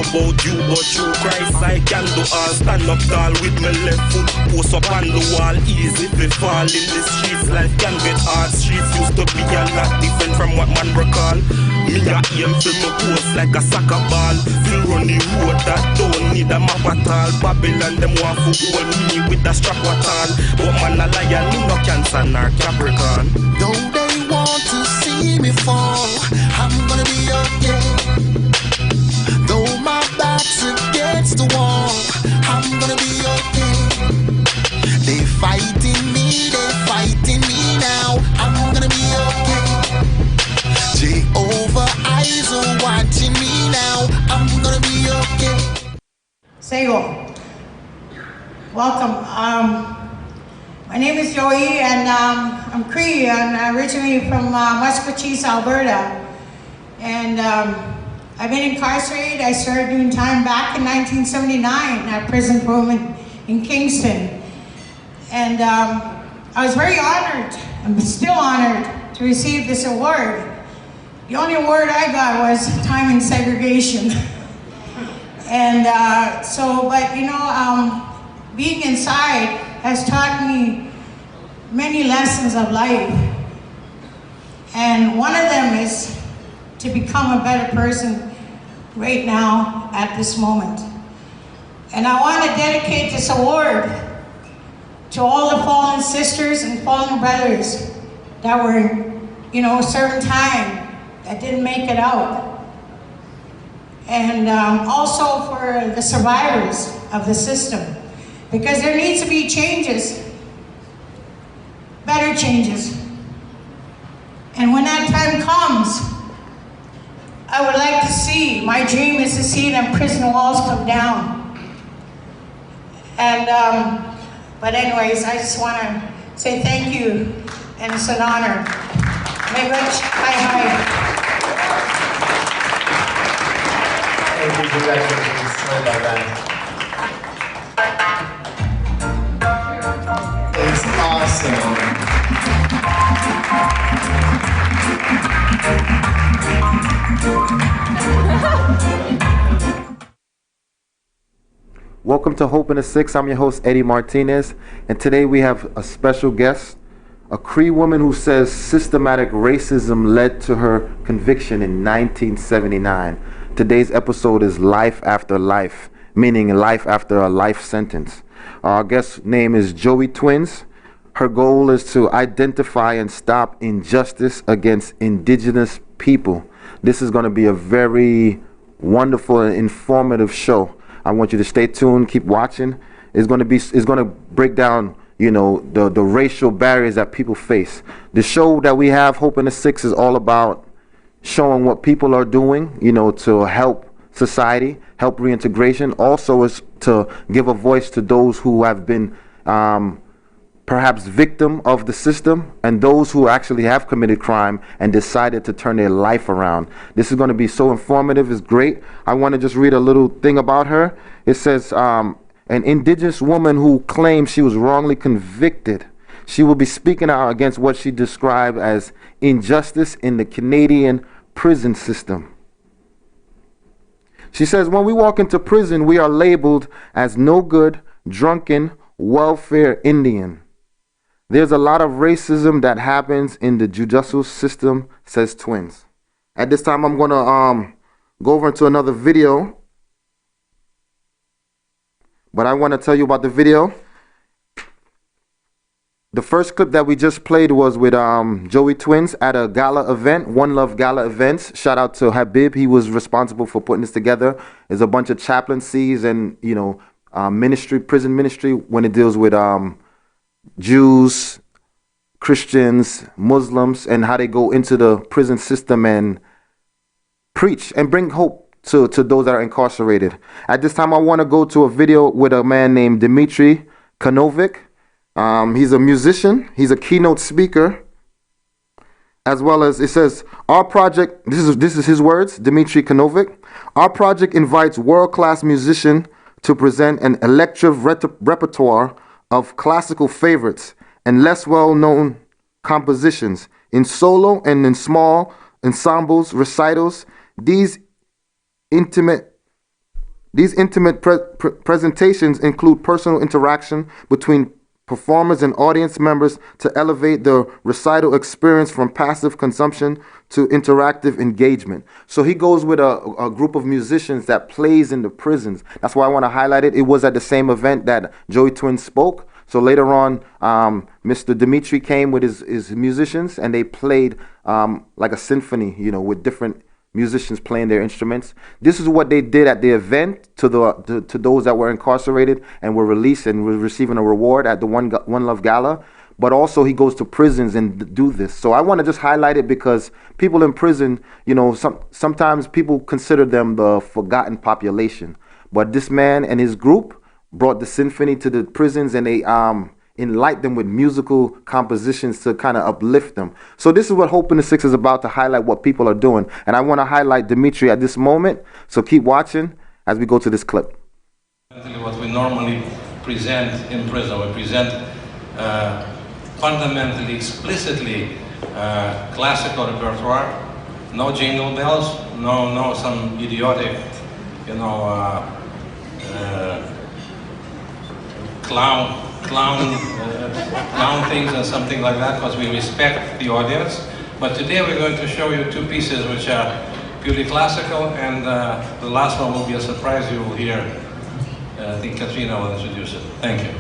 about you, but through Christ I can do all. Stand up tall with my left foot, post up on the wall. Easy to fall in the streets, life can get hard. Streets used to be a lot different from what man recall. Me a aim for my post like a soccer ball. Feel run the road that don't need a map at all. Babylon them want to hold me with a strap at all. But man a liar, me no Cancer nor Capricorn. Though they want to see me fall, I'm gonna be okay. Though my back's against the wall, I'm gonna be okay. They fighting me now, I'm gonna be okay. Jehovah eyes are watching me now, I'm gonna be okay. Sego, welcome. My name is Joey, and I'm Cree, and I'm originally from Musqueam, Alberta. And I've been incarcerated. I started doing time back in 1979 at prison improvement in Kingston. And I was very honored, I'm still honored, to receive this award. The only award I got was time in segregation. And but you know, being inside has taught me many lessons of life. And one of them is to become a better person right now at this moment. And I want to dedicate this award to all the fallen sisters and fallen brothers that were, you know, serving time that didn't make it out. And also for the survivors of the system. Because there needs to be changes, better changes. And when that time comes, I would like to see, my dream is to see them prison walls come down. And, but anyways, I just want to say thank you, and it's an honor. May God, hi. Thank you, congratulations. Sorry about that. It's awesome. Welcome to Hope in the Six. I'm your host, Eddie Martinez, and today we have a special guest, a Cree woman who says systematic racism led to her conviction in 1979. Today's episode is Life After Life, meaning life after a life sentence. Our guest's name is Joey Twins. Her goal is to identify and stop injustice against Indigenous people. This is going to be a very wonderful and informative show. I want you to stay tuned, keep watching. It's going to break down, you know, the racial barriers that people face. The show that we have, Hope in the Six, is all about showing what people are doing, you know, to help society, help reintegration. Also is to give a voice to those who have been perhaps victim of the system, and those who actually have committed crime and decided to turn their life around. This is going to be so informative. It's great. I want to just read a little thing about her. It says, an Indigenous woman who claims she was wrongly convicted. She will be speaking out against what she described as injustice in the Canadian prison system. She says, when we walk into prison, we are labeled as no good, drunken, welfare Indian. There's a lot of racism that happens in the judicial system, says Twins. At this time, I'm going to go over into another video. But I want to tell you about the video. The first clip that we just played was with Joey Twins at a gala event, One Love Gala events. Shout out to Habib. He was responsible for putting this together. There's a bunch of chaplaincies and, you know, ministry, prison ministry, when it deals with Jews, Christians, Muslims, and how they go into the prison system and preach and bring hope to those that are incarcerated. At this time, I want to go to a video with a man named Dmitry Kanovic. He's a musician. He's a keynote speaker. As well as, it says, our project, this is his words, Dmitry Kanovic. Our project invites world-class musicians to present an electric repertoire of classical favorites and less well-known compositions in solo and in small ensembles, recitals. These intimate These intimate presentations include personal interaction between performers and audience members to elevate the recital experience from passive consumption to interactive engagement. So he goes with a group of musicians that plays in the prisons. That's why I want to highlight it. It was at the same event that Joey Twin spoke. So later on, Mr. Dimitri came with his musicians, and they played like a symphony, with different musicians playing their instruments. This is what they did at the event to those that were incarcerated and were released and were receiving a reward at the One Love Gala. But also he goes to prisons and do this. So I want to just highlight it because people in prison, sometimes people consider them the forgotten population. But this man and his group brought the symphony to the prisons, and they enlightened them with musical compositions to kind of uplift them. So this is what Hope in the Six is about, to highlight what people are doing. And I want to highlight Dimitri at this moment. So keep watching as we go to this clip. What we normally present in prison, we present fundamentally, explicitly classical repertoire, no jingle bells, no some idiotic, clown things and something like that, because we respect the audience. But today we're going to show you two pieces which are purely classical, and the last one will be a surprise you will hear. I think Katrina will introduce it. Thank you.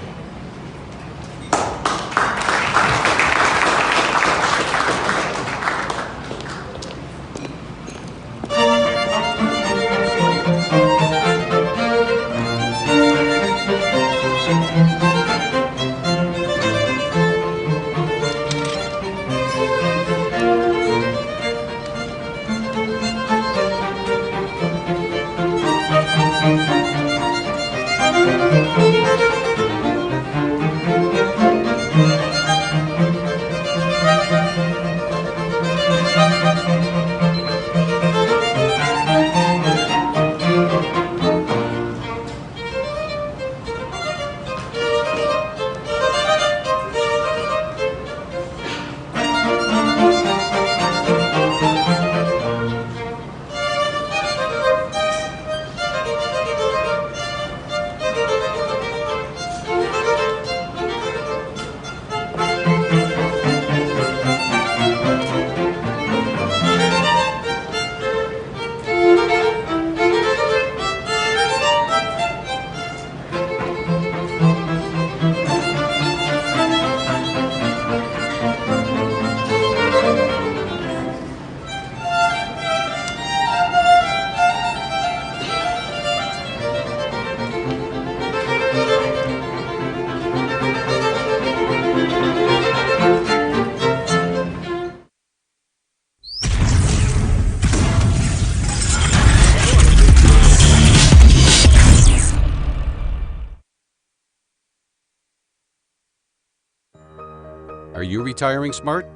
Are you retiring smart?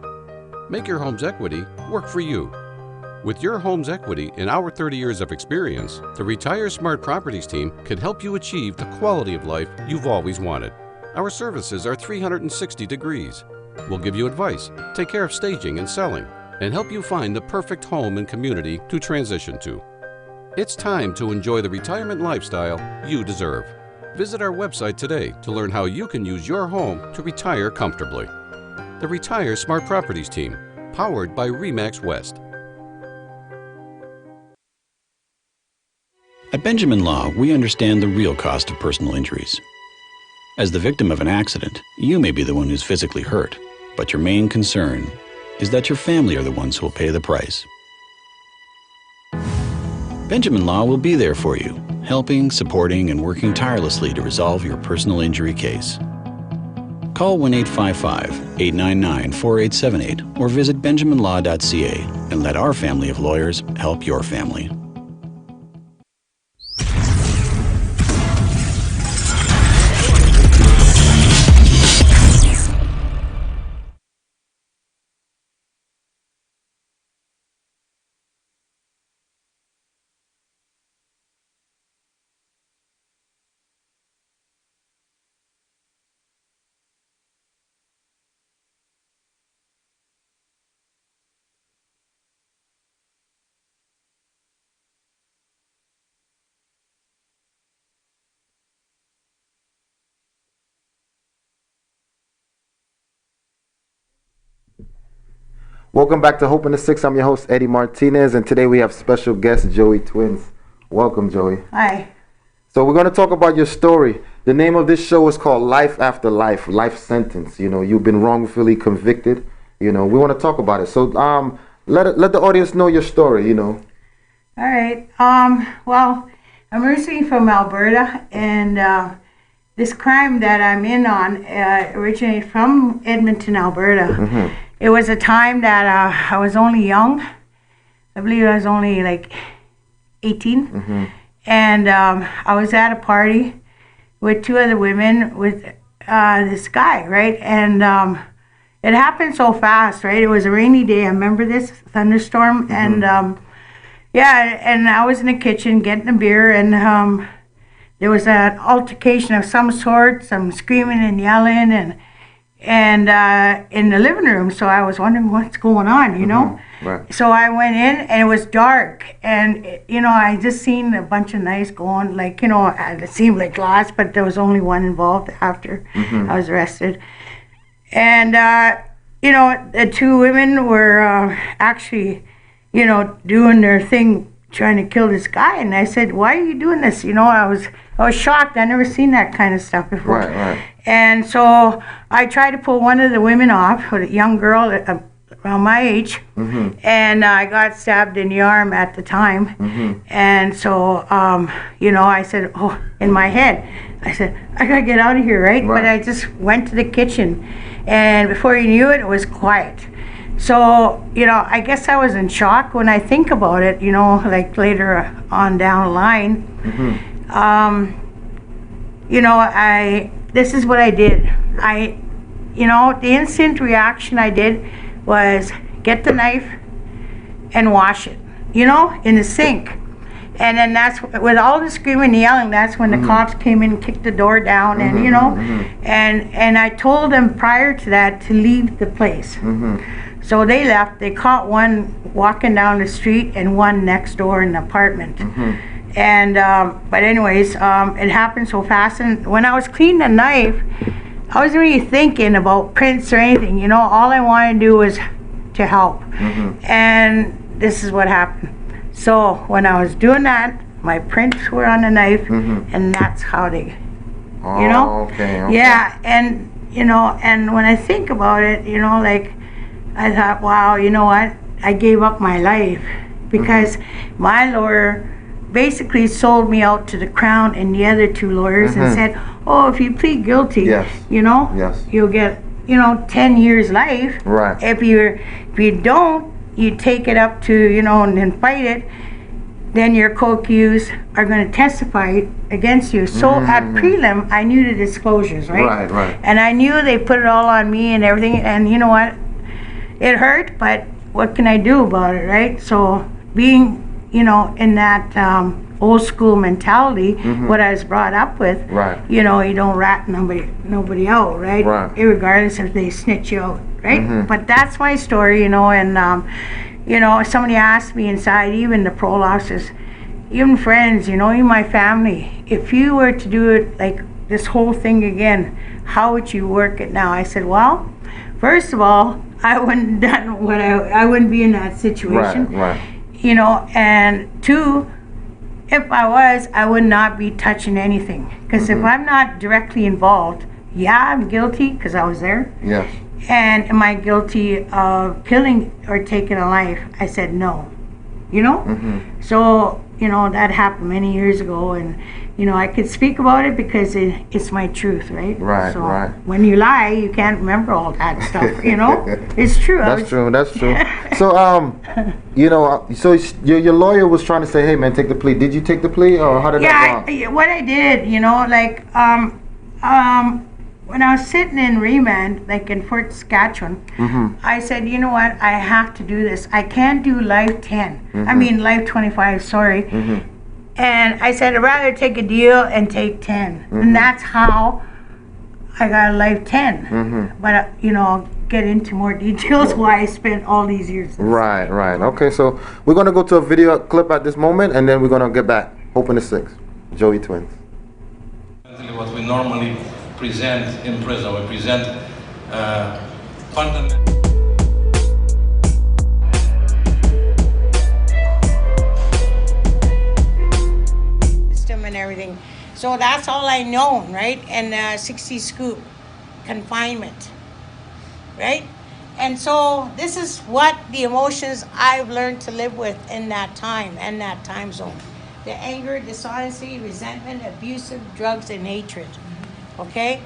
Make your home's equity work for you. With your home's equity and our 30 years of experience, the Retire Smart Properties team can help you achieve the quality of life you've always wanted. Our services are 360 degrees. We'll give you advice, take care of staging and selling, and help you find the perfect home and community to transition to. It's time to enjoy the retirement lifestyle you deserve. Visit our website today to learn how you can use your home to retire comfortably. The Retire Smart Properties team, powered by RE/MAX West. At Benjamin Law, we understand the real cost of personal injuries. As the victim of an accident, you may be the one who's physically hurt, but your main concern is that your family are the ones who will pay the price. Benjamin Law will be there for you, helping, supporting, and working tirelessly to resolve your personal injury case. Call 1-855-899-4878 or visit benjaminlaw.ca and let our family of lawyers help your family. Welcome back to Hope in the Six. I'm your host, Eddie Martinez, and today we have special guest, Joey Twins. Welcome, Joey. Hi. So we're going to talk about your story. The name of this show is called Life After Life, Life Sentence. You know, you've been wrongfully convicted. You know, we want to talk about it. So let the audience know your story, you know. All right. Well, I'm originally from Alberta, and this crime that I'm in on originated from Edmonton, Alberta. Mm-hmm. It was a time that I was only young. I believe I was only like 18. Mm-hmm. And I was at a party with two other women with this guy, right? And it happened so fast, right? It was a rainy day. I remember this thunderstorm. Mm-hmm. And and I was in the kitchen getting a beer, and there was an altercation of some sort, some screaming and yelling, and in the living room. So I was wondering what's going on, you know? Right. So I went in, and it was dark, and you know, I just seen a bunch of knives going, like, you know, it seemed like glass, but there was only one involved after I was arrested. And you know, the two women were actually, you know, doing their thing, trying to kill this guy. And I said, "Why are you doing this?" You know, I was shocked. I never seen that kind of stuff before. Right. And so I tried to pull one of the women off, a young girl around my age, and I got stabbed in the arm at the time. And so, you know, I said, oh, in my head, I said, I gotta get out of here, right? But I just went to the kitchen, and before you knew it, it was quiet. So, you know, I guess I was in shock when I think about it, you know, like later on down the line. You know, this is what I did. You know, the instant reaction I did was get the knife and wash it, you know, in the sink. And then that's, with all the screaming and yelling, that's when the cops came in and kicked the door down, and, you know, and I told them prior to that to leave the place. So they left. They caught one walking down the street and one next door in the apartment. And, but anyways, it happened so fast. And when I was cleaning the knife, I wasn't really thinking about prints or anything, you know. All I wanted to do was to help. And this is what happened. So when I was doing that, my prints were on the knife, and that's how they, you know. Okay. Yeah, and, you know, and when I think about it, you know, like, I thought, wow, you know what? I gave up my life because my lawyer basically sold me out to the Crown and the other two lawyers and said, oh, if you plead guilty, you know, you'll get, you know, 10 years life. Right. If you don't, you take it up to, you know, and then fight it, then your co-accused are going to testify against you. So at prelim, I knew the disclosures, right? Right. And I knew they put it all on me and everything, and you know what? It hurt, but what can I do about it, right? So being, you know, in that old school mentality, what I was brought up with, you know, you don't rat nobody out, right? Irregardless if they snitch you out, right? But that's my story, you know, and, you know, somebody asked me inside, even the parole officers, even friends, you know, even my family, if you were to do it like this whole thing again, how would you work it now? I said, well, first of all, I wouldn't have done what I wouldn't be in that situation. You know, and two, if I was, I would not be touching anything. Because if I'm not directly involved, yeah, I'm guilty because I was there. Yes. And am I guilty of killing or taking a life? I said no. You know? So, you know, that happened many years ago, and, you know, I could speak about it because it's my truth, right? So when you lie, you can't remember all that stuff, you know? It's true. That's true. So, you know, so your lawyer was trying to say, hey, man, take the plea. Did you take the plea, or how did that go? What I did, you know, like, when I was sitting in remand, like in Fort Saskatchewan, I said, you know what, I have to do this. I can't do life 10. I mean, life 25, sorry. And I said, I'd rather take a deal and take 10. And that's how I got a life 10. But, you know, I'll get into more details why I spent all these years. Right. Okay, so we're going to go to a video clip at this moment, and then we're going to get back. Hope in the Six. Joey Twins. What we normally present in prison, we present fundamental. everything. So that's all I know, right? And 60 scoop confinement, right? And so this is what the emotions I've learned to live with in that time and that time zone. The anger, dishonesty, resentment, abusive, drugs, and hatred. Okay?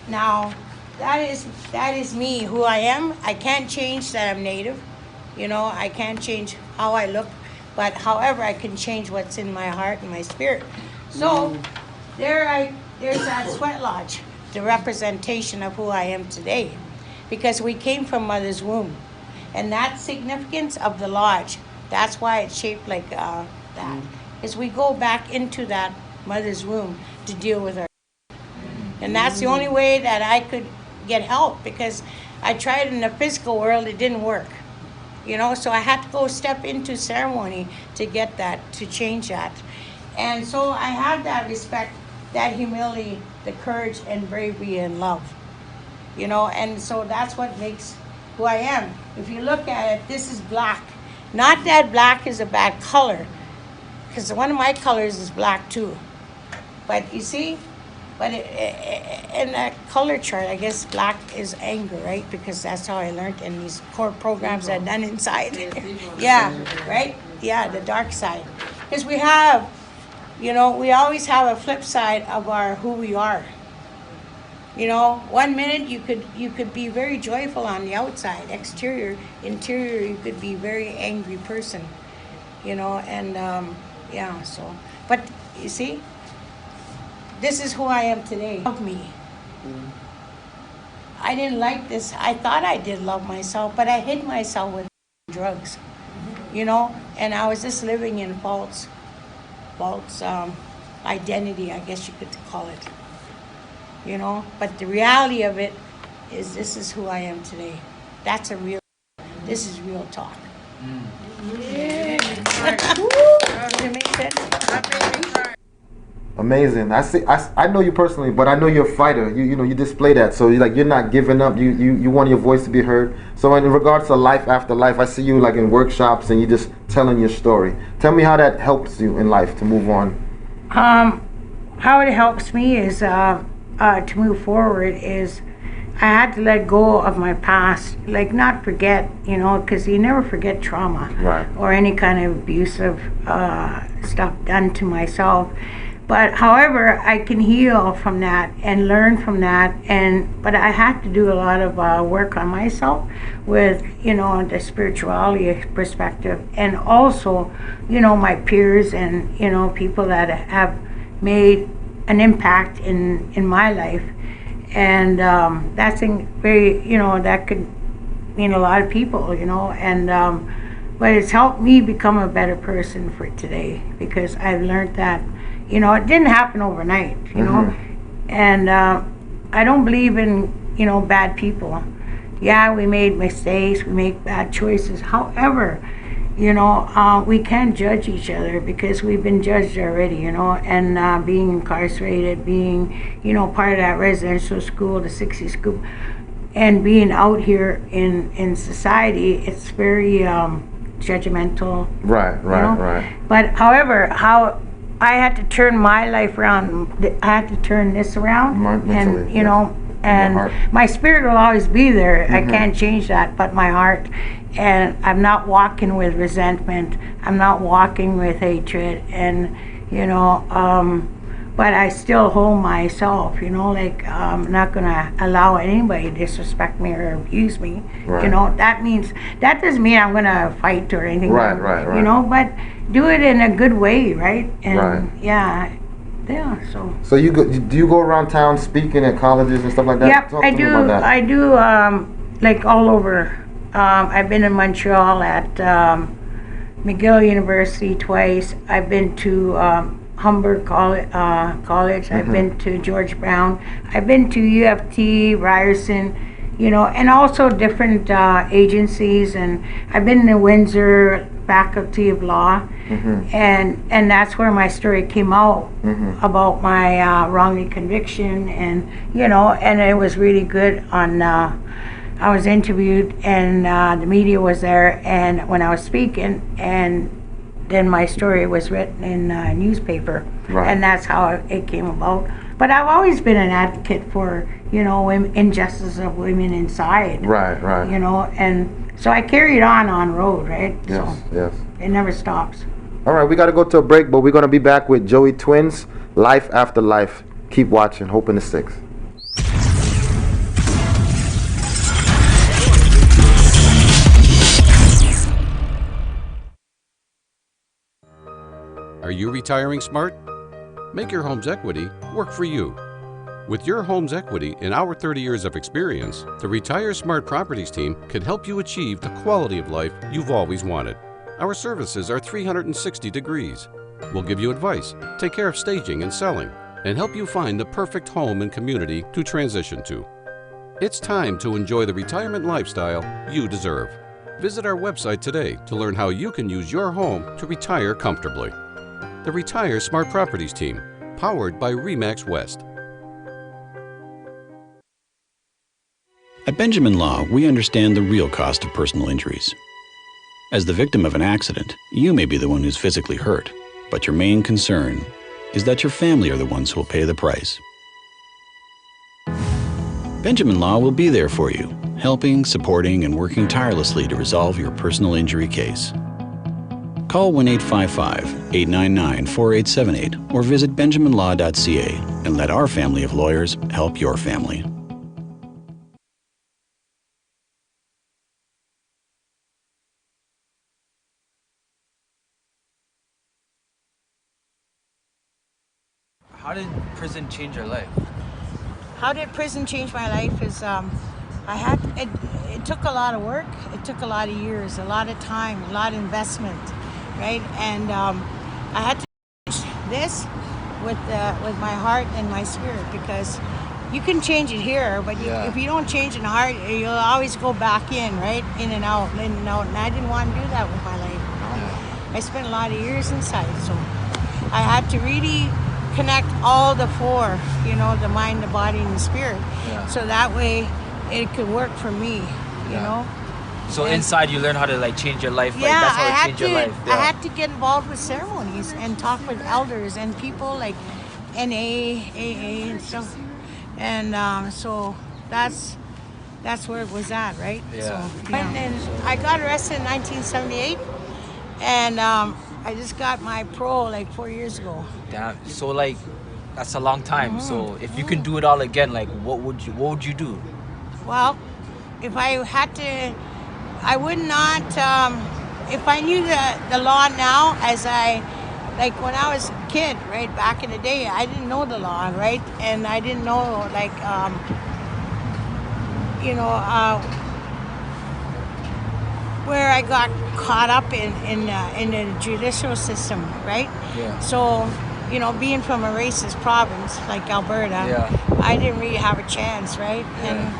Now, that is me, who I am. I can't change that I'm Native. You know, I can't change how I look. But however, I can change what's in my heart and my spirit. So there's that sweat lodge, the representation of who I am today. Because we came from mother's womb. And that significance of the lodge, that's why it's shaped like that. Is we go back into that mother's womb to deal with our. And that's the only way that I could get help, because I tried in the physical world, it didn't work. You know, so I had to go step into ceremony to get that, to change that. And so I have that respect, that humility, the courage and bravery and love. You know, and so that's what makes who I am. If you look at it, this is black. Not that black is a bad color, because one of my colors is black too. But you see, but in that color chart, I guess black is anger, right? Because that's how I learned in these core programs I've done inside. Yeah, right? Yeah, the dark side. Because we have, you know, we always have a flip side of our who we are. You know, 1 minute you could be very joyful on the outside, exterior, interior you could be very angry person. You know, and yeah, so, but you see, this is who I am today. Love me. I didn't like this. I thought I did love myself, but I hid myself with drugs. You know, and I was just living in false identity, I guess you could call it. You know, but the reality of it is this is who I am today. This is real talk. Yeah. Does it make sense? Amazing. I know you personally, but I know you're a fighter. You know, you display that. So you're not giving up. You want your voice to be heard. So in regards to life after life, I see you like in workshops and you just telling your story. Tell me how that helps you in life to move on. How it helps me is to move forward is I had to let go of my past, like not forget, you know, because you never forget trauma, right, or any kind of abusive stuff done to myself. But however, I can heal from that and learn from that, but I had to do a lot of work on myself with, you know, the spirituality perspective, and also, you know, my peers and, you know, people that have made an impact in my life. And that's very, you know, that could mean a lot of people, you know, and but it's helped me become a better person for today, because I've learned that, you know, it didn't happen overnight, you know, and I don't believe in, you know, bad people. Yeah, we made mistakes, we make bad choices. However, you know, we can't judge each other because we've been judged already, you know, and being incarcerated, being, you know, part of that residential school, the 60 scoop, and being out here in society, it's very judgmental. Right, you know? right. But however, how I had to turn my life around, I had to turn this around, Mentally, and, you know, and my spirit will always be there. I can't change that, but my heart. And I'm not walking with resentment. I'm not walking with hatred. And, you know, but I still hold myself, you know, like I'm not going to allow anybody to disrespect me or abuse me. Right. You know, that doesn't mean I'm going to fight or anything. Right. You know, but do it in a good way, right? And right. Yeah, so do you go around town speaking at colleges and stuff like that? Yep, Talk to me about that. I do like all over. I've been in Montreal at McGill University twice. I've been to Humber College. I've been to George Brown. I've been to UFT, Ryerson, you know, and also different agencies. And I've been in Windsor Faculty of Law, and that's where my story came out about my wrongly conviction, and you know, and it was really good. On I was interviewed, and the media was there, and when I was speaking, and then my story was written in a newspaper, Right. and that's how it came about. But I've always been an advocate for, injustice of women inside. Right, right. And so I carried on road, right? Yes, So yes. it never stops. All right, we got to go to a break, but we're going to be back with Joey Twins, Life After Life. Keep watching, Hope in the 6. Are you retiring smart? Make your home's equity work for you. With your home's equity and our 30 years of experience, the Retire Smart Properties team can help you achieve the quality of life you've always wanted. Our services are 360 degrees. We'll give you advice, take care of staging and selling, and help you find the perfect home and community to transition to. It's time to enjoy the retirement lifestyle you deserve. Visit our website today to learn how you can use your home to retire comfortably. The Retire Smart Properties team, powered by RE/MAX West. At Benjamin Law, we understand the real cost of personal injuries. As the victim of an accident, you may be the one who's physically hurt, but your main concern is that your family are the ones who will pay the price. Benjamin Law will be there for you, helping, supporting, and working tirelessly to resolve your personal injury case. Call 1-855-899-4878 or visit benjaminlaw.ca and let our family of lawyers help your family. How did prison change your life? How did prison change my life is it took a lot of work, it took a lot of years, a lot of time, a lot of investment, right? And I had to change this with my heart and my spirit, because you can change it here, but if you don't change in the heart, you'll always go back in, right? In and out, and I didn't want to do that with my life. I spent a lot of years inside, so I had to really connect all the four, the mind, the body, and the spirit. So that way it could work for me, you know. So inside you learn how to change your life. Yeah, That's how it changed your life. I had to get involved with ceremonies and talk with elders and people like NA, AA, and stuff. And so that's where it was at, right? Yeah. So, and then I got arrested in 1978, and I just got my parole 4 years ago. Damn. So that's a long time. So if you can do it all again, what would you do? Well, if I had to, I would not. If I knew the law now, as when I was a kid, right back in the day, I didn't know the law, right, and I didn't know where I got caught up in the judicial system, right? Yeah. So, being from a racist province like Alberta, I didn't really have a chance, right? Yeah. And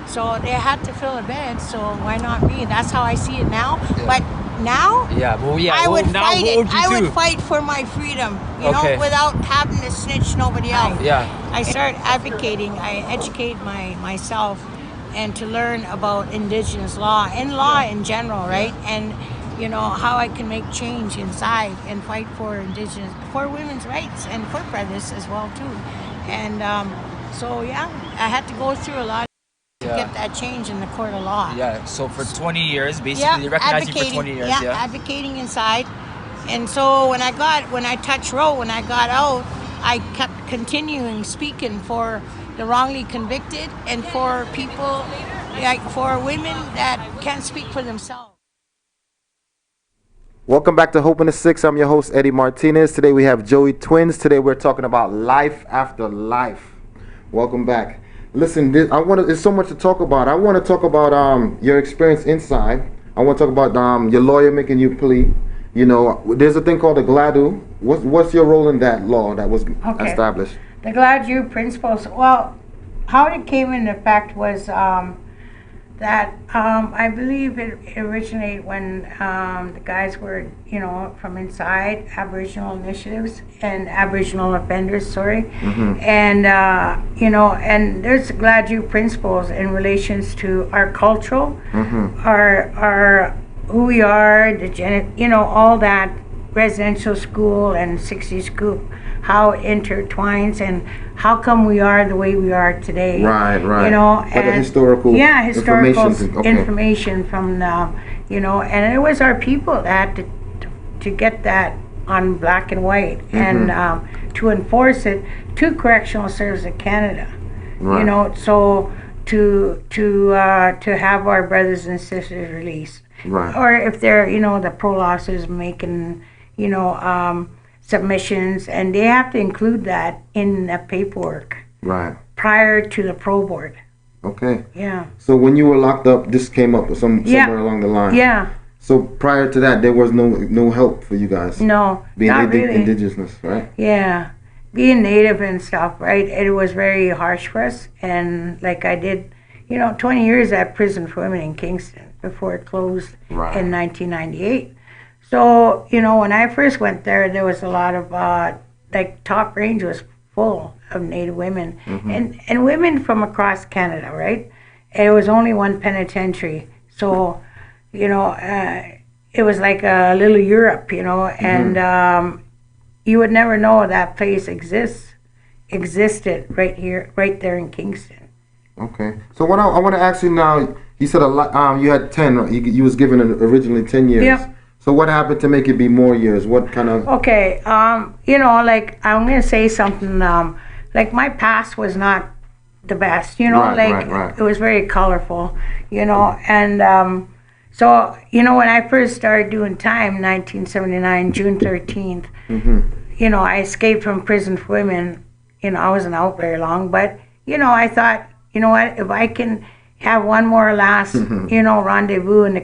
so they had to fill a bed, so why not me? That's how I see it now. Yeah. But now, I would fight it. I would fight for my freedom, without having to snitch nobody out. Yeah. I started advocating. I educate myself and to learn about Indigenous law and law in general, right? And how I can make change inside and fight for women's rights and for brothers as well too. And so I had to go through a lot to get that change in the court of law. Yeah. So for 20 years, basically, they recognized you for 20 years. Yeah. Advocating inside. And so when I touched road, when I got out, I kept continuing speaking for the wrongly convicted and for people, for women that can't speak for themselves. Welcome back to Hope in the 6. I'm your host, Eddie Martinez. Today we have Joey Twins. Today we're talking about life after life. Welcome back. Listen, there's so much to talk about. I want to talk about your experience inside. I want to talk about your lawyer making you plea. There's a thing called the GLADU. What's your role in that law that was established? The GLADU principles. Well, how it came into effect was that I believe it originated when the guys were, from inside Aboriginal initiatives and Aboriginal offenders, and and there's the GLADU principles in relations to our cultural, our who we are, all that residential school and 60s school, how it intertwines and how come we are the way we are today. Right. You know, Like a historical information from and it was our people that had to get that on black and white and to enforce it to Correctional Service of Canada. Right. So to have our brothers and sisters released. Right. Or if they're, the parole officers making, submissions, and they have to include that in the paperwork. Right. Prior to the parole board. Okay. Yeah. So when you were locked up, this came up somewhere along the line. Yeah. So prior to that, there was no help for you guys. No, being not really. Indigenous, right? Yeah, being Native and stuff, right? It was very harsh for us, and like I did, 20 years at prison for women in Kingston before it closed in 1998. So when I first went there was a lot of top range was full of Native women and women from across Canada, right? It was only one penitentiary, so it was like a little Europe, and you would never know that place existed right there in Kingston. Okay. So what I want to ask you now, you said you had 10, right? You was given originally 10 years. Yep. So what happened to make it be more years? What kind of... Okay, I'm going to say something, like my past was not the best, Right. It was very colorful, and so, when I first started doing time, 1979, June 13th, I escaped from prison for women. I wasn't out very long, but, I thought, what, if I can have one more last, rendezvous in the,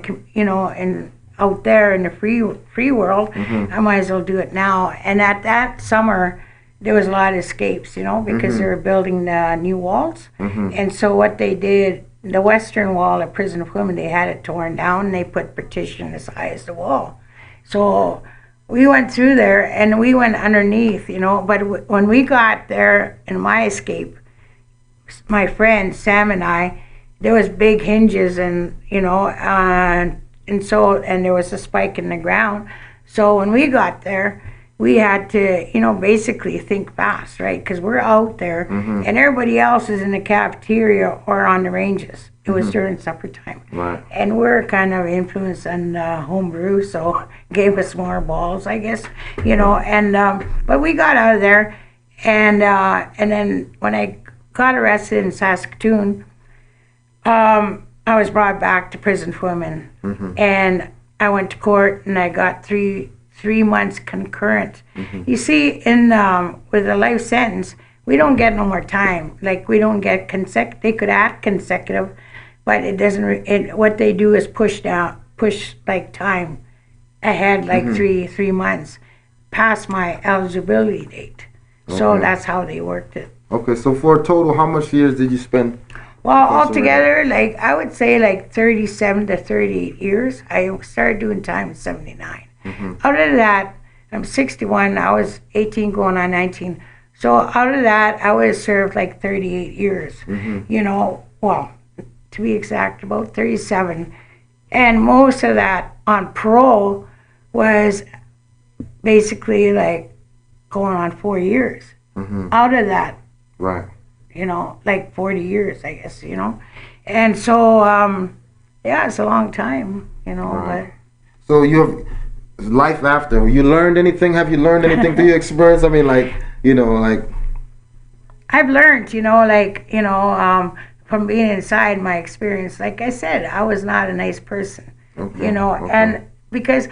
and out there in the free world, I might as well do it now. And at that summer, there was a lot of escapes, because they were building the new walls. And so what they did, the western wall of prison for women, they had it torn down and they put partition as high as the wall. So we went through there and we went underneath, but when we got there in my escape, my friend Sam and I, there was big hinges and, and there was a spike in the ground. So when we got there, we had to, basically think fast, right? Because we're out there, and everybody else is in the cafeteria or on the ranges. It was during supper time. Right. And we're kind of influenced on homebrew, so gave us more balls, I guess, but we got out of there, and then when I got arrested in Saskatoon, I was brought back to prison for women, and I went to court, and I got three months concurrent. You see, in with a life sentence, we don't get no more time. Like, we don't get consecutive. They could add consecutive, but it doesn't. What they do is push like time ahead, like 3 months past my eligibility date. So that's how they worked it. Okay, so for a total, how much years did you spend? Well, altogether, I would say 37 to 38 years. I started doing time in 79. Out of that, I'm 61. I was 18 going on 19. So out of that, I would have served 38 years. Well, to be exact, about 37. And most of that on parole was basically going on 4 years. Out of that. Right. 40 years, I guess, And so, it's a long time, Right. So you have life after. You learned anything? Have you learned anything through your experience? I mean, I've learned, from being inside my experience. Like I said, I was not a nice person, and because,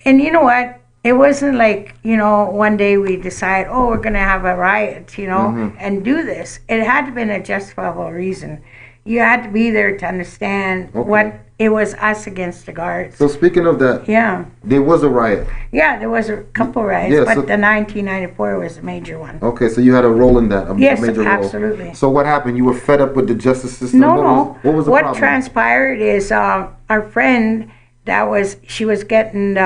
and you know what? It wasn't one day we decide, we're going to have a riot, and do this. It had to have been a justifiable reason. You had to be there to understand what it was, us against the guards. So speaking of that, there was a riot. Yeah, there was a couple riots, but the 1994 was a major one. Okay, so you had a role in that, yes, major role. absolutely. So what happened? You were fed up with the justice system? No, what was the problem? What transpired is our friend, she was getting...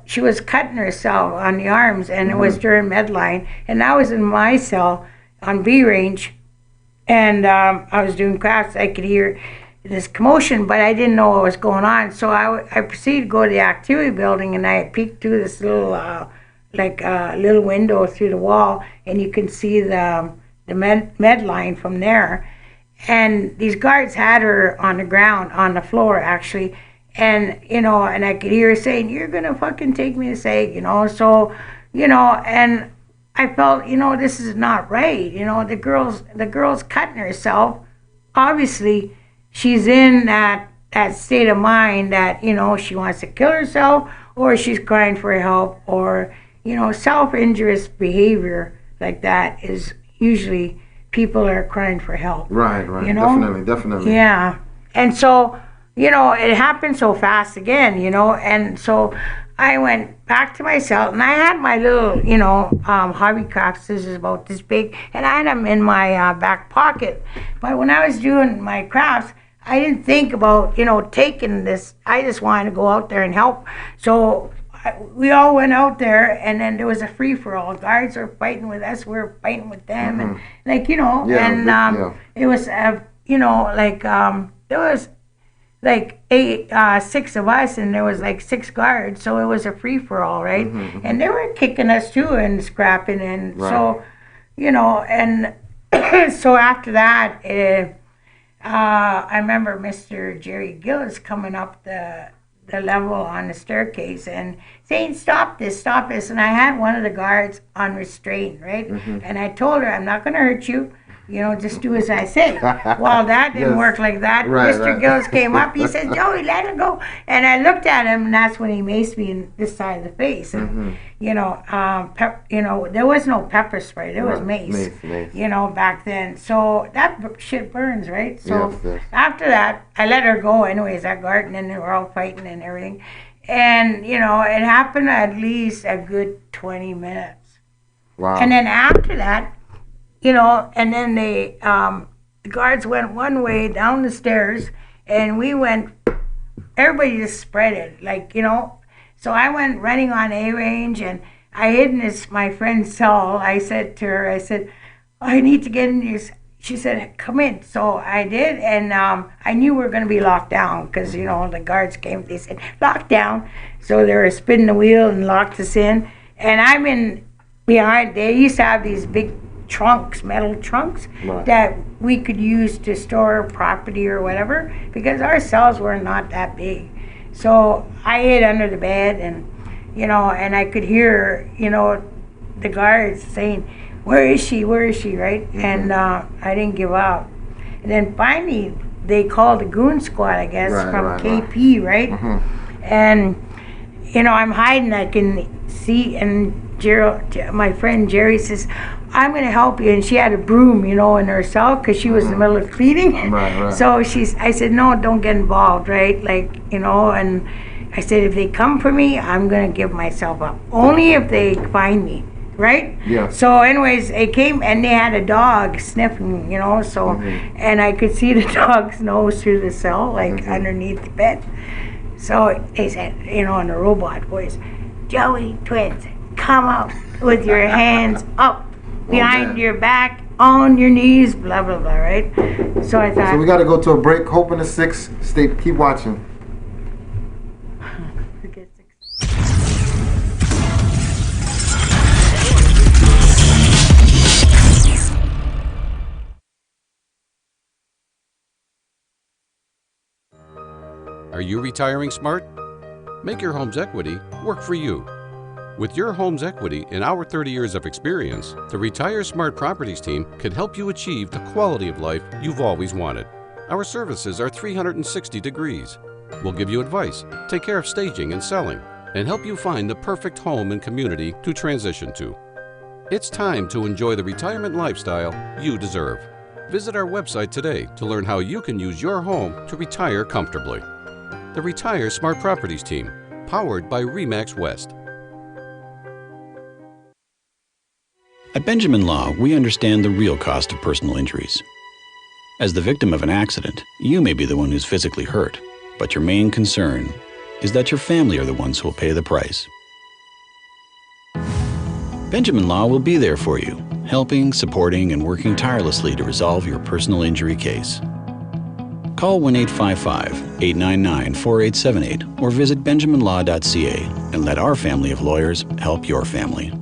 she was cutting herself on the arms, and it was during Medline, and I was in my cell on B range, and I was doing crafts. I could hear, this commotion, but I didn't know what was going on. So I proceeded to go to the activity building, and I peeked through this little little window through the wall, and you can see the med line from there. And these guards had her on the ground, on the floor actually, and and I could hear her saying, "You're gonna fucking take me to SAG," So, and I felt, this is not right. The girl's cutting herself. Obviously, she's in that state of mind that she wants to kill herself, or she's crying for help, or self-injurious behavior like that is usually people are crying for help. Right. Definitely. Yeah. And so, it happened so fast again, and so I went back to my cell, and I had my little, hobby craft scissors about this big, and I had them in my back pocket. But when I was doing my crafts, I didn't think about, taking this. I just wanted to go out there and help. So we all went out there, and then there was a free-for-all. Guards were fighting with us, we were fighting with them, and it was, there was like 6 of us, and there was like 6 guards, so it was a free-for-all, right? And they were kicking us too and scrapping, and so, and so after that, I remember Mr. Jerry Gillis coming up the level on the staircase and saying, stop this, and I had one of the guards on restraint, right? And I told her, I'm not going to hurt you, just do as I say. Well, that didn't work like that. Mr. Gillis came up, he said, Joey, let him go. And I looked at him, and that's when he maced me in this side of the face. And, there was no pepper spray, there was mace. Back then. So that shit burns, right? So after that, I let her go anyways, that guard, and then they were all fighting and everything. And, it happened at least a good 20 minutes. Wow. And then after that, and then the guards went one way down the stairs, and we went, everybody just spread it, So I went running on A range, and I hid in my friend's cell. I said to her, I need to get in this. She said, come in. So I did, and I knew we were going to be locked down because, the guards came, they said, locked down. So they were spinning the wheel and locked us in. And I'm in behind, they used to have these big trunks, metal trunks, that we could use to store property or whatever, because our cells were not that big. So I hid under the bed, and and I could hear the guards saying, where is she, right? And I didn't give up. And then finally they called the goon squad, I guess, from KP, right? And I'm hiding, I can see, and my friend Jerry says, I'm going to help you. And she had a broom, in her cell, because she was in the middle of pleading. So I said, no, don't get involved, right? And I said, if they come for me, I'm going to give myself up. Only if they find me, right? Yeah. So anyways, they came, and they had a dog sniffing, so, and I could see the dog's nose through the cell, underneath the bed. So they said, in a robot voice, Joey Twins, come out with your hands up behind your back, on your knees, blah, blah, blah, right? So I thought... So we got to go to a break. Hope in the 6. Keep watching. Forget 6. Are you retiring smart? Make your home's equity work for you. With your home's equity and our 30 years of experience, the Retire Smart Properties team can help you achieve the quality of life you've always wanted. Our services are 360 degrees. We'll give you advice, take care of staging and selling, and help you find the perfect home and community to transition to. It's time to enjoy the retirement lifestyle you deserve. Visit our website today to learn how you can use your home to retire comfortably. The Retire Smart Properties team, powered by RE/MAX West. At Benjamin Law, we understand the real cost of personal injuries. As the victim of an accident, you may be the one who's physically hurt, but your main concern is that your family are the ones who will pay the price. Benjamin Law will be there for you, helping, supporting, and working tirelessly to resolve your personal injury case. Call 1-855-899-4878 or visit benjaminlaw.ca and let our family of lawyers help your family.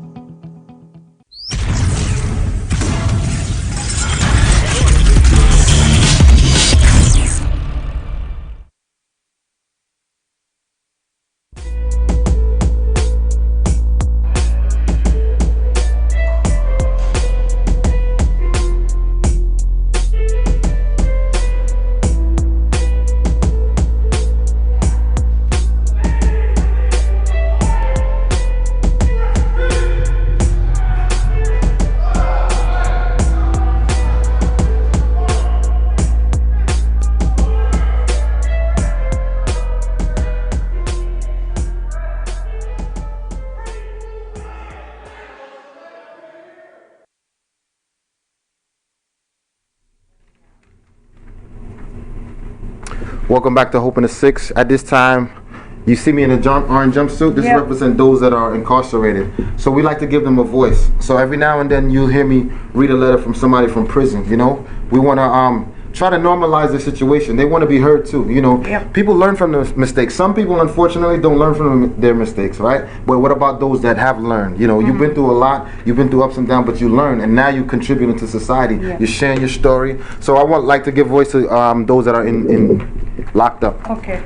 Welcome back to Hope in the Six. At this time, you see me in a orange jumpsuit. This represents those that are incarcerated. So we like to give them a voice. So every now and then you'll hear me read a letter from somebody from prison, you know. We want to try to normalize the situation. They want to be heard too, you know. People learn from their mistakes. Some people, unfortunately, don't learn from their mistakes, right? But what about those that have learned? You know, you've been through a lot. You've been through ups and downs, but you learn, and now you contribute to society. You're sharing your story. So I would like to give voice to those that are in locked up. Okay.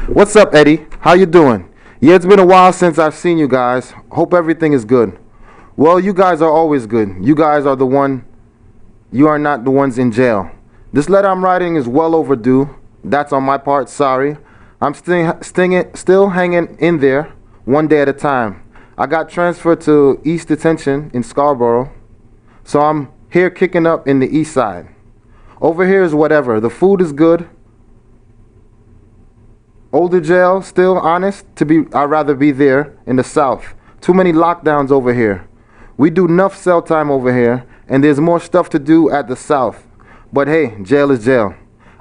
What's up, Eddie? How you doing? Yeah, it's been a while since I've seen you guys. Hope everything is good. Well, you guys are always good. You guys are the one. You are not the ones in jail. This letter I'm writing is well overdue. That's on my part. Sorry. I'm still hanging in there, one day at a time. I got transferred to East Detention in Scarborough, so I'm here kicking up in the East Side. Over here is whatever. The food is good. Older jail, still honest. I'd rather be there in the South. Too many lockdowns over here. We do enough cell time over here, and there's more stuff to do at the South. But hey, jail is jail.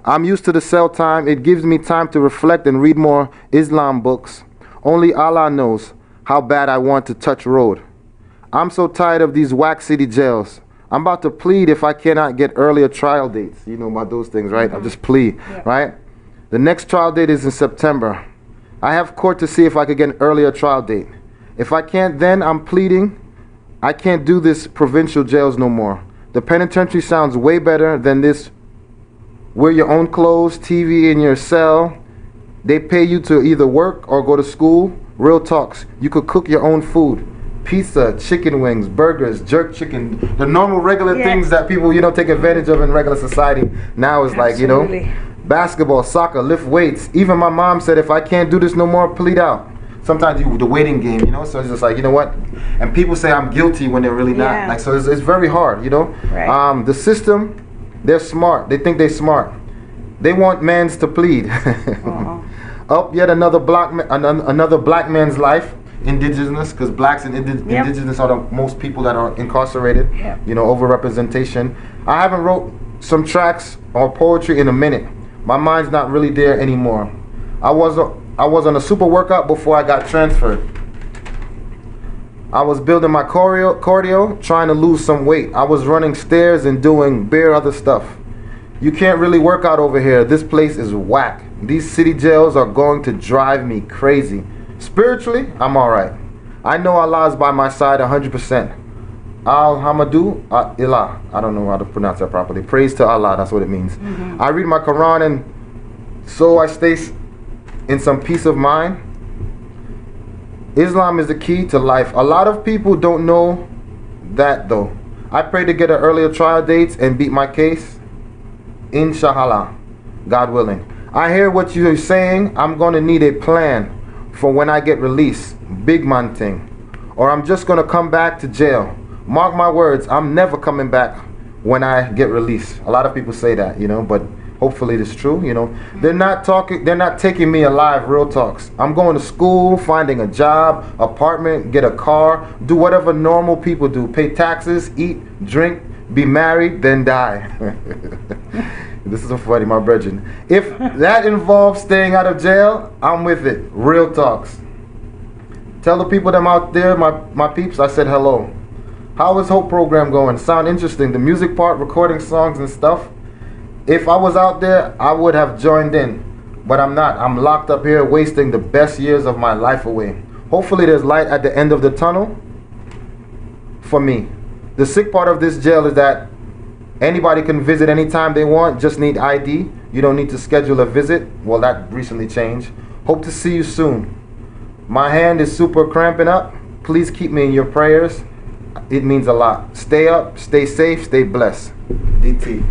I'm used to the cell time. It gives me time to reflect and read more Islam books. Only Allah knows how bad I want to touch road. I'm so tired of these whack city jails. I'm about to plead if I cannot get earlier trial dates. You know about those things, right? I'll just plead, right? The next trial date is in September. I have court to see if I could get an earlier trial date. If I can't, then I'm pleading. I can't do this provincial jails no more. The penitentiary sounds way better than this. Wear your own clothes, TV in your cell. They pay you to either work or go to school. Real talks. You could cook your own food. Pizza, chicken wings, burgers, jerk chicken. The normal regular things that people, you know, take advantage of in regular society. Now is like, you know, basketball, soccer, lift weights. Even my mom said if I can't do this no more, plead out. Sometimes the waiting game, you know, so it's just like, you know what? And people say I'm guilty when they're really not. Like, so it's very hard, you know. Right. The system, they're smart. They think they're smart. They want mans to plead. Up yet another black man's life. Indigenous, because blacks and indigenous are the most people that are incarcerated. You know, overrepresentation. I haven't wrote some tracks or poetry in a minute. My mind's not really there anymore. I was on a super workout before I got transferred. I was building my cardio, trying to lose some weight. I was running stairs and doing bare other stuff. You can't really work out over here. This place is whack. These city jails are going to drive me crazy. Spiritually, I'm alright. I know Allah is by my side 100%. Alhamdu Ilah. I don't know how to pronounce that properly. Praise to Allah, that's what it means. I read my Quran and so I stay in some peace of mind. Islam is the key to life. A lot of people don't know that though. I pray to get an earlier trial dates and beat my case. Inshallah, God willing. I hear what you're saying. I'm going to need a plan for when I get released. Big man thing. Or I'm just going to come back to jail. Mark my words, I'm never coming back when I get released. A lot of people say that, you know, but hopefully it's true, you know. They're not taking me alive, real talks. I'm going to school, finding a job, apartment, get a car, do whatever normal people do. Pay taxes, eat, drink, be married, then die. This is so funny, my brethren. If that involves staying out of jail, I'm with it. Real talks. Tell the people that I'm out there, my peeps, I said hello. How is Hope program going? Sound interesting. The music part, recording songs and stuff. If I was out there, I would have joined in, but I'm not. I'm locked up here, wasting the best years of my life away. Hopefully there's light at the end of the tunnel for me. The sick part of this jail is that anybody can visit anytime they want, just need ID. You don't need to schedule a visit. Well, that recently changed. Hope to see you soon. My hand is super cramping up. Please keep me in your prayers. It means a lot. Stay up, stay safe, stay blessed. DT.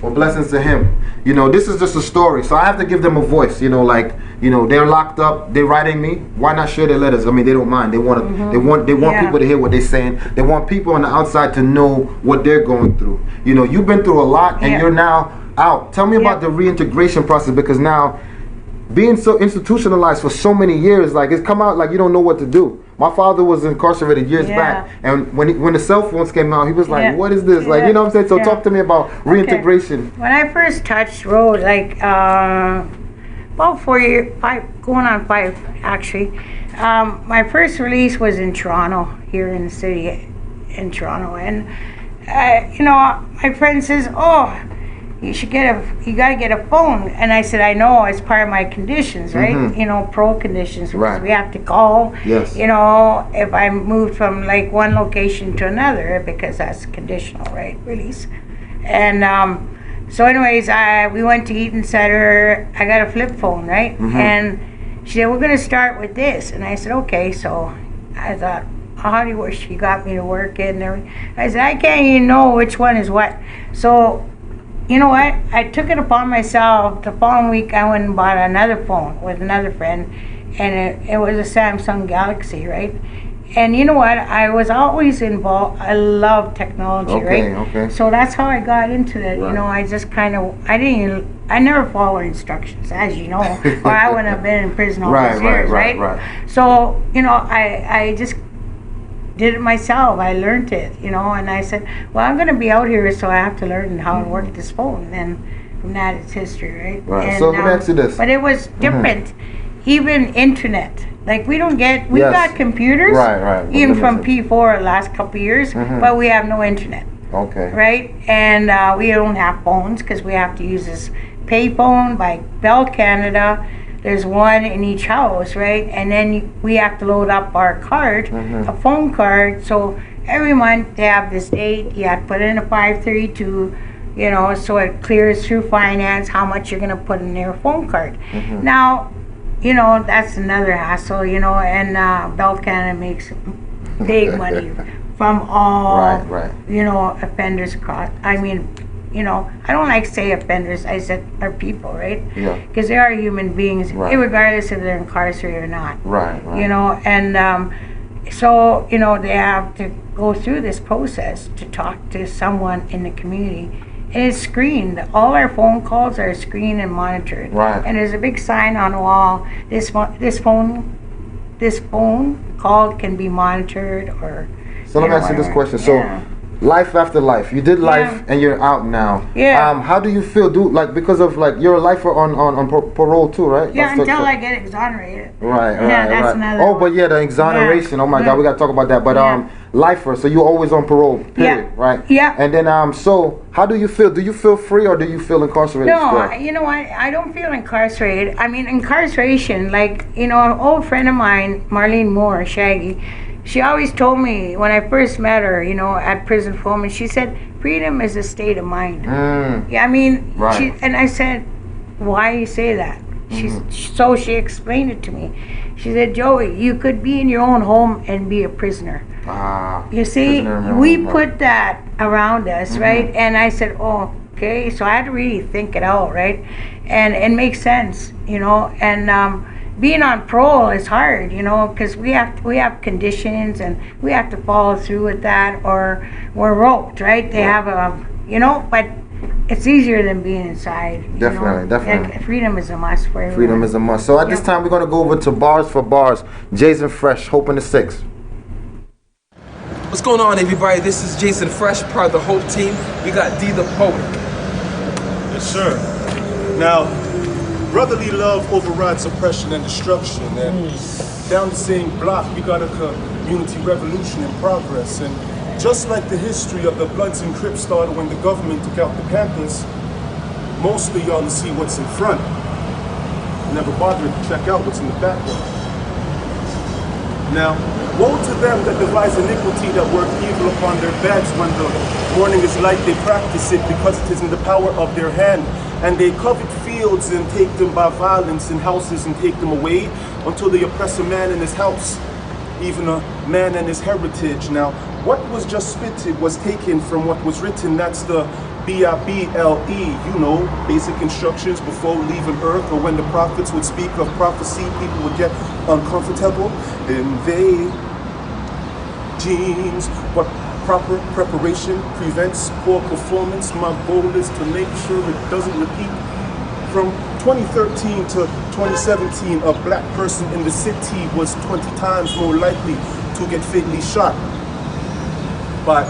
Well, blessings to him. You know, this is just a story, so I have to give them a voice. You know, like, you know, they're locked up, they're writing me. Why not share their letters? I mean, they don't mind. They want to. They want people to hear what they're saying. They want people on the outside to know what they're going through. You know, you've been through a lot, and you're now out. Tell me about the reintegration process, because now, being so institutionalized for so many years, like, it's come out like you don't know what to do. My father was incarcerated years back, and when the cell phones came out, he was like, "What is this?" Like, you know what I'm saying? So talk to me about reintegration. When I first touched road, like about 4 years, 5, going on 5 actually. My first release was in Toronto, here in the city, in Toronto, and you know, my friend says, "Oh, you got to get a phone." And I said, "I know, it's part of my conditions, right? You know, parole conditions, because we have to call, you know, if I moved from like one location to another, because that's conditional, right, release." And so anyways, we went to Eaton Center. I got a flip phone, right? And she said, "We're going to start with this." And I said, "Okay." So I thought, how do you wish she got me to work it and everything. I said, I can't even know which one is what. So you know what? I took it upon myself. The following week, I went and bought another phone with another friend, and it was a Samsung Galaxy, right? And you know what? I was always involved. I love technology, right? Okay. So that's how I got into it. You know, I just kind of, I never followed instructions, as you know, or I wouldn't have been in prison all these years, right? So, you know, I just did it myself. I learned it, you know, and I said, well, I'm going to be out here, so I have to learn how to work this phone. And then from that, it's history, right? And, so let me ask you this. But it was different. Even internet. Like, we got computers, even from P4 the last couple of years, but we have no internet. Okay. Right? And we don't have phones, because we have to use this pay phone by Bell Canada. There's one in each house, right? And then we have to load up our card, a phone card. So every month they have this date. You have to put in a 532, you know, so it clears through finance how much you're going to put in their phone card. Now, you know, that's another hassle, you know, and Bell Canada makes big money from all, you know, offenders across. I mean, you know, I don't like to say offenders, I said are people, right? Yeah. Because they are human beings, regardless if they're incarcerated or not. You know, and so, you know, they have to go through this process to talk to someone in the community. And it's screened. All our phone calls are screened and monitored. And there's a big sign on the wall. This phone call can be monitored, or. So let me ask you this question. So, life after life. You did life, and you're out now. How do you feel? Because of, like, you're a lifer on parole too, right? Yeah, until I get exonerated. That's another. Oh, but the exoneration. Oh my God, we got to talk about that. But lifer, so you're always on parole. Period. Right. Yeah. And then so how do you feel? Do you feel free, or do you feel incarcerated? No, you know what? I don't feel incarcerated. I mean, incarceration. Like, you know, an old friend of mine, Marlene Moore, Shaggy. She always told me when I first met her, you know, at prison forum, and she said, freedom is a state of mind. Yeah, I mean, and I said, why do you say that? So she explained it to me. She said, Joey, you could be in your own home and be a prisoner. You see, we put that around us, right? And I said, oh, okay. So I had to really think it out, right? And it makes sense, you know, and being on parole is hard, you know, because we have conditions, and we have to follow through with that, or we're roped, right? They have a, you know, but it's easier than being inside. Definitely. Like, freedom is a must for everyone. Freedom is a must. So at this time, we're going to go over to Bars for Bars. Jason Fresh, Hope in the 6. What's going on, everybody? This is Jason Fresh, part of the Hope team. We got D the Poet. Yes, sir. Now, brotherly love overrides oppression and destruction, and down the same block we got a community revolution in progress. And just like the history of the Bloods and Crips started when the government took out the campus, mostly y'all to see what's in front. Never bothered to check out what's in the background. Now, woe to them that devise iniquity, that work evil upon their beds. When the morning is light, they practice it, because it is in the power of their hand. And they covet fields and take them by violence, and houses and take them away, until they oppress a man in his house, even a man and his heritage. Now, what was just spitted was taken from what was written. That's the B-I-B-L-E, you know, basic instructions before leaving earth, or when the prophets would speak of prophecy, people would get uncomfortable in their jeans. But proper preparation prevents poor performance. My goal is to make sure it doesn't repeat. From 2013 to 2017, a black person in the city was 20 times more likely to get fatally shot by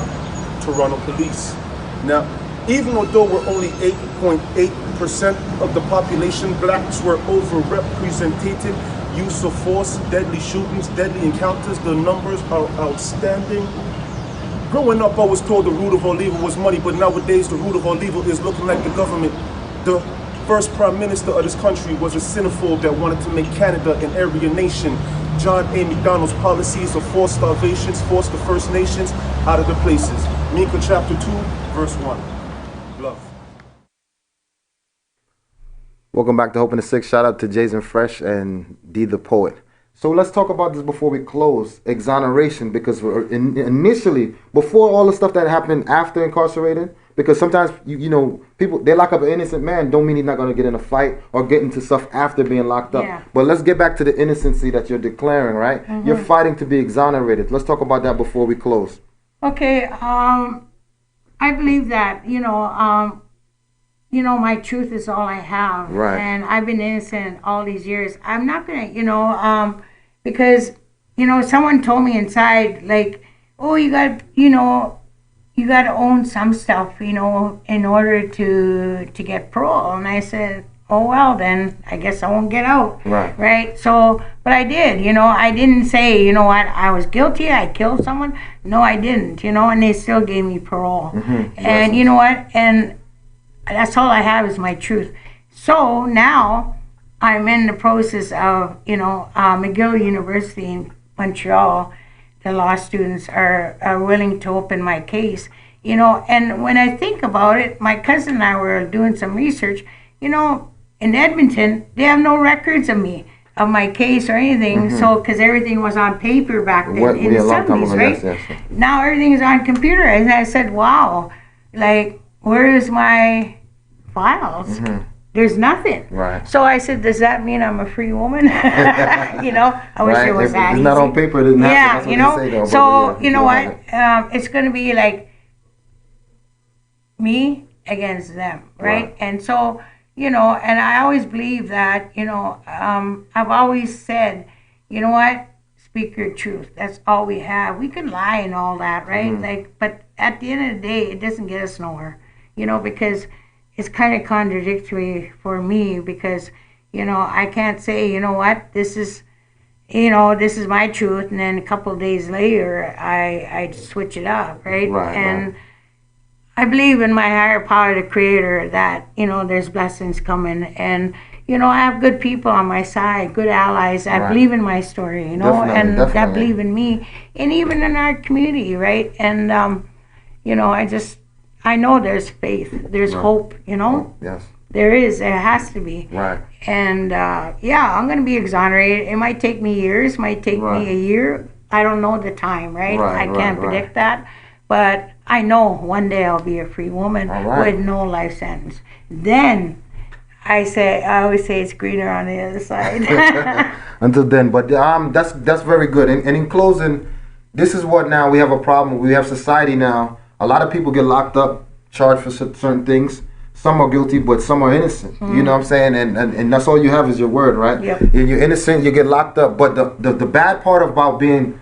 Toronto police. Now, even though we're only 8.8% of the population, blacks were overrepresented. Use of force, deadly shootings, deadly encounters, the numbers are outstanding. Growing up, I was told the root of all evil was money, but nowadays the root of all evil is looking like the government. The first prime minister of this country was a xenophobe that wanted to make Canada an Aryan nation. John A. Macdonald's policies of forced starvations forced the First Nations out of their places. Micah chapter 2, verse 1. Love. Welcome back to Hope in the Six. Shout out to Jason Fresh and D the Poet. So let's talk about this before we close. Exoneration, because initially, before all the stuff that happened after incarcerated, because sometimes, you know, people, they lock up an innocent man, don't mean he's not going to get in a fight or get into stuff after being locked up. Yeah. But let's get back to the innocency that you're declaring, right? Mm-hmm. You're fighting to be exonerated. Let's talk about that before we close. Okay, I believe that, my truth is all I have. Right. And I've been innocent all these years. I'm not going to, because, someone told me inside, like, oh, you got to own some stuff, in order to get parole. And I said, oh, well, then I guess I won't get out. Right. Right. So, but I did, I didn't say, I was guilty, I killed someone. No, I didn't, and they still gave me parole. Mm-hmm. And you know what? And that's all I have is my truth. So now I'm in the process of, McGill University in Montreal. The law students are willing to open my case, and when I think about it, my cousin and I were doing some research, in Edmonton, they have no records of me, of my case or anything. Mm-hmm. So, because everything was on paper back then in the 70s, right? Yes. Now everything is on computer. And I said, wow, like, where is my files? Mm-hmm. There's nothing. Right. So I said, does that mean I'm a free woman? I wish it was that easy. It's not on paper. It doesn't happen. Yeah, Say, though, so, you know what? It's going to be like me against them, right? And so, and I always believe that, I've always said, you know what? Speak your truth. That's all we have. We can lie and all that, right? Mm-hmm. But at the end of the day, it doesn't get us nowhere, because it's kind of contradictory for me, because, I can't say, you know what, this is my truth, and then a couple of days later, I switch it up, right? And I believe in my higher power, the Creator, that, there's blessings coming, and, I have good people on my side, good allies that believe in my story, definitely. That believe in me, and even in our community, right? And, I know there's faith, there's hope, Yes. There is, there has to be. Right. And, I'm going to be exonerated. It might take me years, might take me a year. I don't know the time, right? I can't predict that. But I know one day I'll be a free woman with no life sentence. Then, I always say it's greener on the other side. Until then, but that's very good. And in closing, this is what now we have a problem. We have society now. A lot of people get locked up, charged for certain things. Some are guilty, but some are innocent. Mm-hmm. You know what I'm saying? And that's all you have is your word, right? Yep. You're innocent, you get locked up. But the bad part about being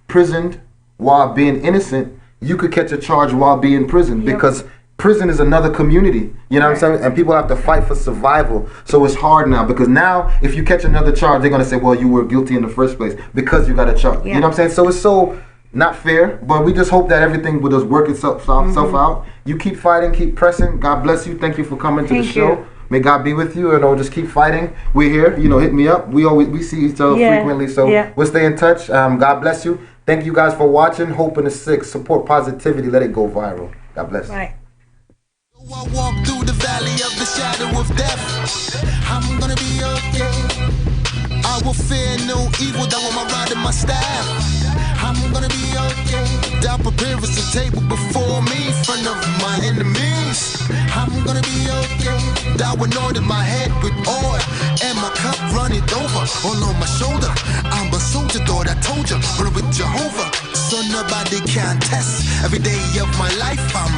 prisoned while being innocent, you could catch a charge while being in prison, because prison is another community. You know what I'm saying? And people have to fight for survival. So it's hard now, because now if you catch another charge, they're going to say, well, you were guilty in the first place because you got a charge. You know what I'm saying? So it's so... not fair, but we just hope that everything will just work itself out. You keep fighting, keep pressing. God bless you. Thank you for coming to the show. May God be with you, and just keep fighting. We're here. Hit me up. We see each other frequently, so we'll stay in touch. God bless you. Thank you guys for watching. Hope in the sick. Support positivity. Let it go viral. God bless. Right. I walk through the valley of the shadow of death. I'm gonna be okay. I will fear no evil, that will my rod and my staff. I'm gonna be okay. Thou preparest a table before me, in front of my enemies. I'm gonna be okay. Thou anointed my head with oil, and my cup runneth over. All on my shoulder, I'm a soldier, Lord, I told you, but with Jehovah, so nobody can test. Every day of my life, I'm